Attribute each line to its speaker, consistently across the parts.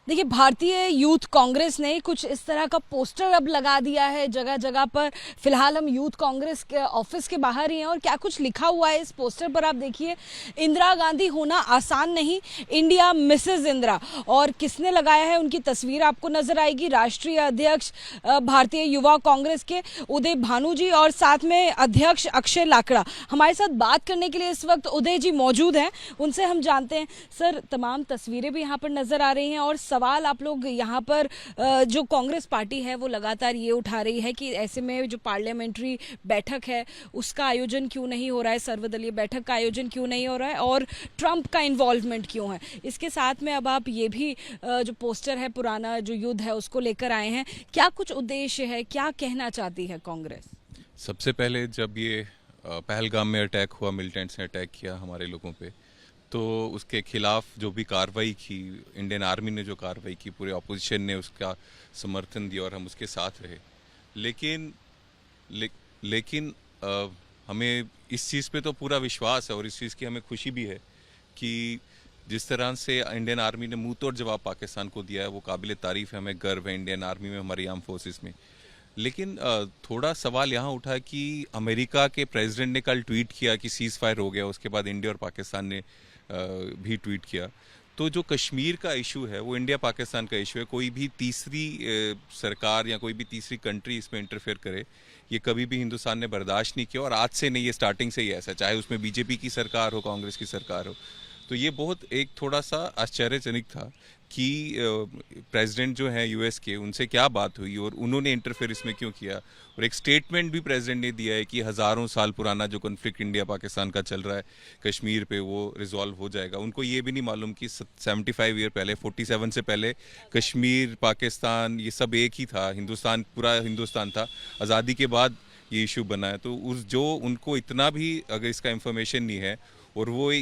Speaker 1: देखिए, भारतीय यूथ कांग्रेस ने कुछ इस तरह का पोस्टर अब लगा दिया है जगह जगह पर। फिलहाल हम यूथ कांग्रेस के ऑफिस के बाहर ही हैं और क्या कुछ लिखा हुआ है इस पोस्टर पर आप देखिए। इंदिरा गांधी होना आसान नहीं, इंडिया मिसेज इंदिरा। और किसने लगाया है उनकी तस्वीर आपको नजर आएगी। राष्ट्रीय अध्यक्ष भारतीय युवा कांग्रेस के उदय भानु जी और साथ में अध्यक्ष अक्षय लाकड़ा हमारे साथ बात करने के लिए इस वक्त उदय जी मौजूद हैं। उनसे हम जानते हैं। सर, तमाम तस्वीरें भी यहाँ पर नजर आ रही हैं और सवाल आप लोग यहाँ पर जो कांग्रेस पार्टी है वो लगातार ये उठा रही है कि ऐसे में जो पार्लियामेंट्री बैठक है उसका आयोजन क्यों नहीं हो रहा है, सर्वदलीय बैठक का आयोजन क्यों नहीं हो रहा है और ट्रंप का इन्वॉल्वमेंट क्यों है। इसके साथ में अब आप ये भी जो पोस्टर है पुराना जो युद्ध है उसको लेकर आए हैं। क्या कुछ उद्देश्य है, क्या कहना चाहती है कांग्रेस?
Speaker 2: सबसे पहले जब ये पहलगाम में अटैक हुआ, मिलिटेंट्स ने अटैक किया हमारे लोगों पे, तो उसके खिलाफ जो भी कार्रवाई की, इंडियन आर्मी ने जो कार्रवाई की, पूरे ऑपोजिशन ने उसका समर्थन दिया और हम उसके साथ रहे। लेकिन ले, लेकिन हमें इस चीज़ पे तो पूरा विश्वास है और इस चीज़ की हमें खुशी भी है कि जिस तरह से इंडियन आर्मी ने मुंह तोड़ जवाब पाकिस्तान को दिया है वो काबिल तारीफ है। हमें गर्व है इंडियन आर्मी में, हमारी आर्म फोर्सेस में। लेकिन थोड़ा सवाल यहाँ उठा कि अमेरिका के प्रेसिडेंट ने कल ट्वीट किया कि सीज फायर हो गया, उसके बाद इंडिया और पाकिस्तान ने भी ट्वीट किया। तो जो कश्मीर का इशू है वो इंडिया पाकिस्तान का इशू है। कोई भी तीसरी सरकार या कोई भी तीसरी कंट्री इसमें इंटरफेयर करे, ये कभी भी हिंदुस्तान ने बर्दाश्त नहीं किया और आज से नहीं, ये स्टार्टिंग से ही ऐसा, चाहे उसमें बीजेपी की सरकार हो, कांग्रेस की सरकार हो। तो ये बहुत एक थोड़ा सा आश्चर्यजनक था कि प्रेसिडेंट जो है यूएस के, उनसे क्या बात हुई और उन्होंने इंटरफेयर इसमें क्यों किया। और एक स्टेटमेंट भी प्रेसिडेंट ने दिया है कि हज़ारों साल पुराना जो कॉन्फ्लिक्ट इंडिया पाकिस्तान का चल रहा है कश्मीर पे, वो रिजॉल्व हो जाएगा। उनको ये भी नहीं मालूम कि 75 ईयर पहले, 47 से पहले कश्मीर, पाकिस्तान, ये सब एक ही था, हिंदुस्तान पूरा हिंदुस्तान था। आज़ादी के बाद ये इशू बना है। तो उस जो उनको इतना भी अगर इसका इंफॉर्मेशन नहीं है और वो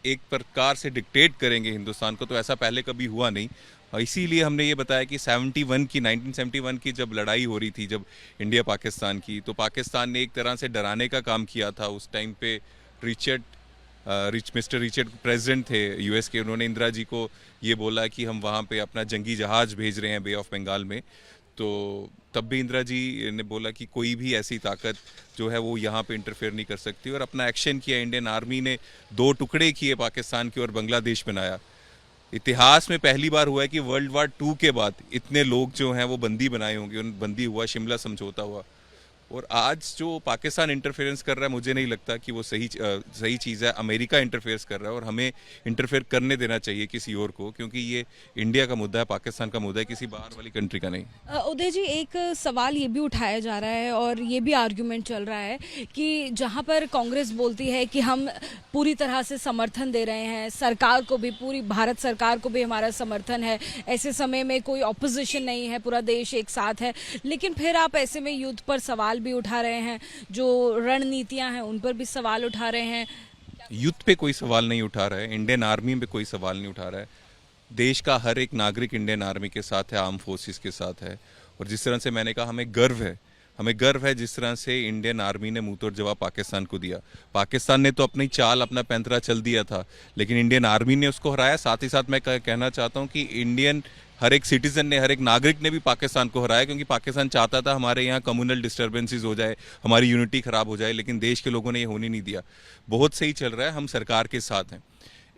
Speaker 2: एक प्रकार से डिक्टेट करेंगे हिंदुस्तान को, तो ऐसा पहले कभी हुआ नहीं। इसीलिए हमने ये बताया कि 1971 की जब लड़ाई हो रही थी, जब इंडिया पाकिस्तान की, तो पाकिस्तान ने एक तरह से डराने का काम किया था। उस टाइम पे मिस्टर रिचर्ड प्रेसिडेंट थे यूएस के, उन्होंने इंदिरा जी को ये बोला कि हम वहाँ पे अपना जंगी जहाज भेज रहे हैं बे ऑफ बंगाल में। तो तब भी इंदिरा जी ने बोला कि कोई भी ऐसी ताकत जो है वो यहाँ पे इंटरफेयर नहीं कर सकती और अपना एक्शन किया। इंडियन आर्मी ने 2 टुकड़े किए पाकिस्तान के और बांग्लादेश बनाया। इतिहास में पहली बार हुआ है कि वर्ल्ड वार 2 के बाद इतने लोग जो हैं वो बंदी बनाए होंगे, उन बंदी हुआ, शिमला समझौता हुआ। और आज जो पाकिस्तान इंटरफेरेंस कर रहा है, मुझे नहीं लगता कि वो सही चीज़ है। अमेरिका इंटरफेरेंस कर रहा है और हमें इंटरफेयर करने देना चाहिए किसी और को, क्योंकि ये इंडिया का मुद्दा है, पाकिस्तान का मुद्दा है, किसी बाहर वाली कंट्री का नहीं।
Speaker 1: उदय जी, एक सवाल ये भी उठाया जा रहा है और ये भी आर्ग्यूमेंट चल रहा है कि जहाँ पर कांग्रेस बोलती है कि हम पूरी तरह से समर्थन दे रहे हैं, सरकार को भी, पूरी भारत सरकार को भी हमारा समर्थन है, ऐसे समय में कोई ऑपोजिशन नहीं है, पूरा देश एक साथ है, लेकिन फिर आप ऐसे में युद्ध पर सवाल भी उठा रहे हैं, जो रणनीतियां हैं उन पर भी सवाल उठा रहे हैं।
Speaker 2: युद्ध पे कोई सवाल नहीं उठा रहा है, इंडियन आर्मी पे कोई सवाल नहीं उठा रहा है। देश का हर एक नागरिक इंडियन आर्मी के साथ है, आर्म फोर्सेस के साथ है। और जिस तरह से मैंने कहा, हमें गर्व है जिस तरह से इंडियन आर्मी ने मुंह तोड़ जवाब पाकिस्तान को दिया। पाकिस्तान ने तो अपनी चाल, अपना पैंतरा चल दिया था, लेकिन इंडियन आर्मी ने उसको हराया। साथ ही साथ मैं कहना चाहता हूं कि इंडियन हर एक सिटीजन ने, हर एक नागरिक ने भी पाकिस्तान को हराया, क्योंकि पाकिस्तान चाहता था हमारे यहाँ कम्युनल डिस्टर्बेंसेस हो जाए, हमारी यूनिटी खराब हो जाए, लेकिन देश के लोगों ने ये होने नहीं दिया। बहुत सही चल रहा है, हम सरकार के साथ हैं।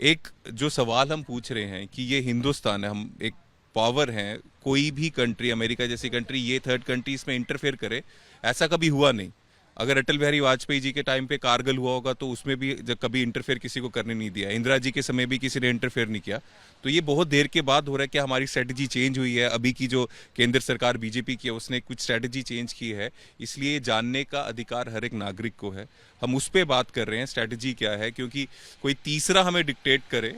Speaker 2: एक जो सवाल हम पूछ रहे हैं कि ये हिंदुस्तान है, हम एक पावर हैं, कोई भी कंट्री, अमेरिका जैसी कंट्री, ये थर्ड कंट्री इसमें इंटरफेयर करे, ऐसा कभी हुआ नहीं। अगर अटल बिहारी वाजपेयी जी के टाइम पे कारगिल हुआ होगा तो उसमें भी जब कभी इंटरफेयर किसी को करने नहीं दिया, इंदिरा जी के समय भी किसी ने इंटरफेयर नहीं किया। तो ये बहुत देर के बाद हो रहा है कि हमारी स्ट्रेटजी चेंज हुई है। अभी की जो केंद्र सरकार बीजेपी की है उसने कुछ स्ट्रेटजी चेंज की है, इसलिए जानने का अधिकार हर एक नागरिक को है। हम उस पर बात कर रहे हैं स्ट्रेटजी क्या है, क्योंकि कोई तीसरा हमें डिक्टेट करे,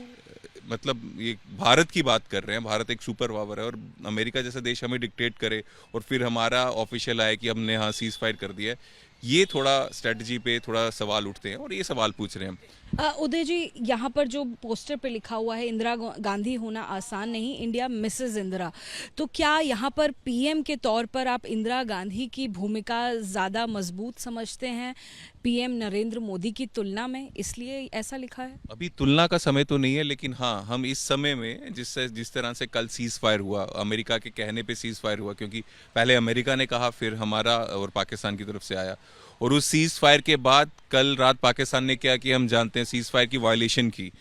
Speaker 2: मतलब ये भारत की बात कर रहे हैं, भारत एक सुपर पावर है और अमेरिका जैसा देश हमें डिक्टेट करे और फिर हमारा ऑफिशियल आए कि हमने हाँ सीज फायर कर दिया है, ये थोड़ा स्ट्रेटजी पे थोड़ा सवाल उठते हैं और ये सवाल पूछ रहे हैं हम।
Speaker 1: उदय जी, यहाँ पर जो पोस्टर पे लिखा हुआ है इंदिरा गांधी होना आसान नहीं, इंडिया मिसेज इंदिरा, तो क्या यहाँ पर पीएम के तौर पर आप इंदिरा गांधी की भूमिका ज़्यादा मजबूत समझते हैं? पीएम नरेंद्र मोदी की तुलना में, इसलिए ऐसा लिखा है?
Speaker 2: अभी तुलना का समय तो नहीं है, लेकिन हाँ, हम इस समय में जिस तरह से कल सीज फायर हुआ, अमेरिका के कहने पे सीज फायर हुआ, क्योंकि पहले अमेरिका ने कहा, फिर हमारा और पाकिस्तान की तरफ से आया, और उस सीज फायर के बाद कल रात पाकिस्तान ने क्या कि हम जानते हैं सीज फायर की वायलेशन की।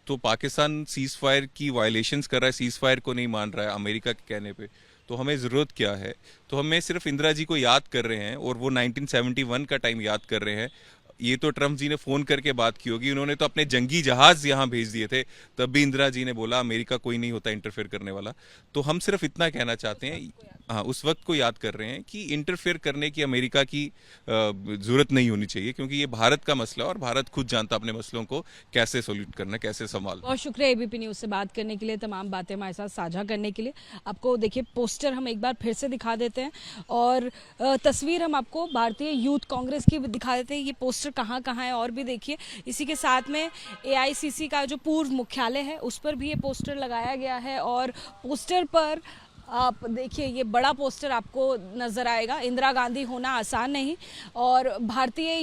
Speaker 2: तो पाकिस्तान सीज फायर की वायलेशंस कर रहा है, सीज फायर को नहीं मान रहा है अमेरिका के कहने पे। तो हमें ज़रूरत क्या है? तो हमें सिर्फ इंदिरा जी को याद कर रहे हैं, और वो 1971 का टाइम याद कर रहे हैं। ये तो ट्रम्प जी ने फ़ोन करके बात की होगी, उन्होंने तो अपने जंगी जहाज़ यहाँ भेज दिए थे, तब भी इंदिरा जी ने बोला अमेरिका कोई नहीं होता इंटरफेयर करने वाला। तो हम सिर्फ इतना कहना चाहते हैं, हाँ, उस वक्त को याद कर रहे हैं कि इंटरफेयर करने की अमेरिका की ज़रूरत नहीं होनी चाहिए, क्योंकि ये भारत का मसला है और भारत खुद जानता अपने मसलों को कैसे सोल्यूट करना, कैसे संभालना।
Speaker 1: बहुत शुक्रिया एबीपी न्यूज़ से बात करने के लिए, तमाम बातें हमारे साथ साझा करने के लिए। आपको देखिए पोस्टर हम एक बार फिर से दिखा देते हैं, और तस्वीर हम आपको भारतीय यूथ कांग्रेस की दिखा देते हैं। ये पोस्टर कहाँ कहाँ है और भी देखिए। इसी के साथ में एआईसीसी का जो पूर्व मुख्यालय है उस पर भी ये पोस्टर लगाया गया है, और पोस्टर पर आप देखिए ये बड़ा पोस्टर आपको नज़र आएगा। इंदिरा गांधी होना आसान नहीं, और भारतीय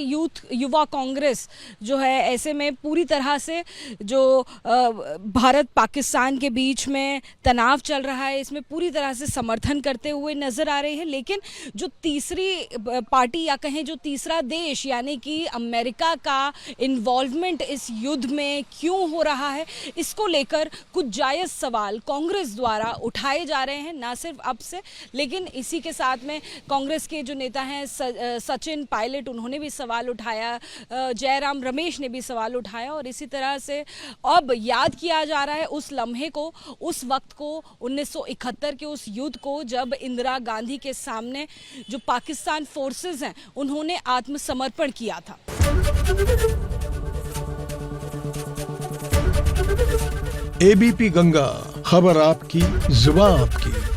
Speaker 1: युवा कांग्रेस जो है, ऐसे में पूरी तरह से जो भारत पाकिस्तान के बीच में तनाव चल रहा है, इसमें पूरी तरह से समर्थन करते हुए नज़र आ रहे हैं। लेकिन जो तीसरी पार्टी या कहें जो तीसरा देश यानी कि अमेरिका का इन्वॉल्वमेंट इस युद्ध में क्यों हो रहा है, इसको लेकर कुछ जायज़ सवाल कांग्रेस द्वारा उठाए जा रहे हैं, ना सिर्फ अब से, लेकिन इसी के साथ में कांग्रेस के जो नेता हैं सचिन पायलट, उन्होंने भी सवाल उठाया, जयराम रमेश ने भी सवाल उठाया, और इसी तरह से अब याद किया जा रहा है उस लम्हे को, उस वक्त को, 1971 के उस युद्ध को, जब इंदिरा गांधी के सामने जो पाकिस्तान फोर्सेस हैं उन्होंने आत्मसमर्पण किया था।
Speaker 3: एबीपी गंगा, खबर आपकी, जुबान आपकी।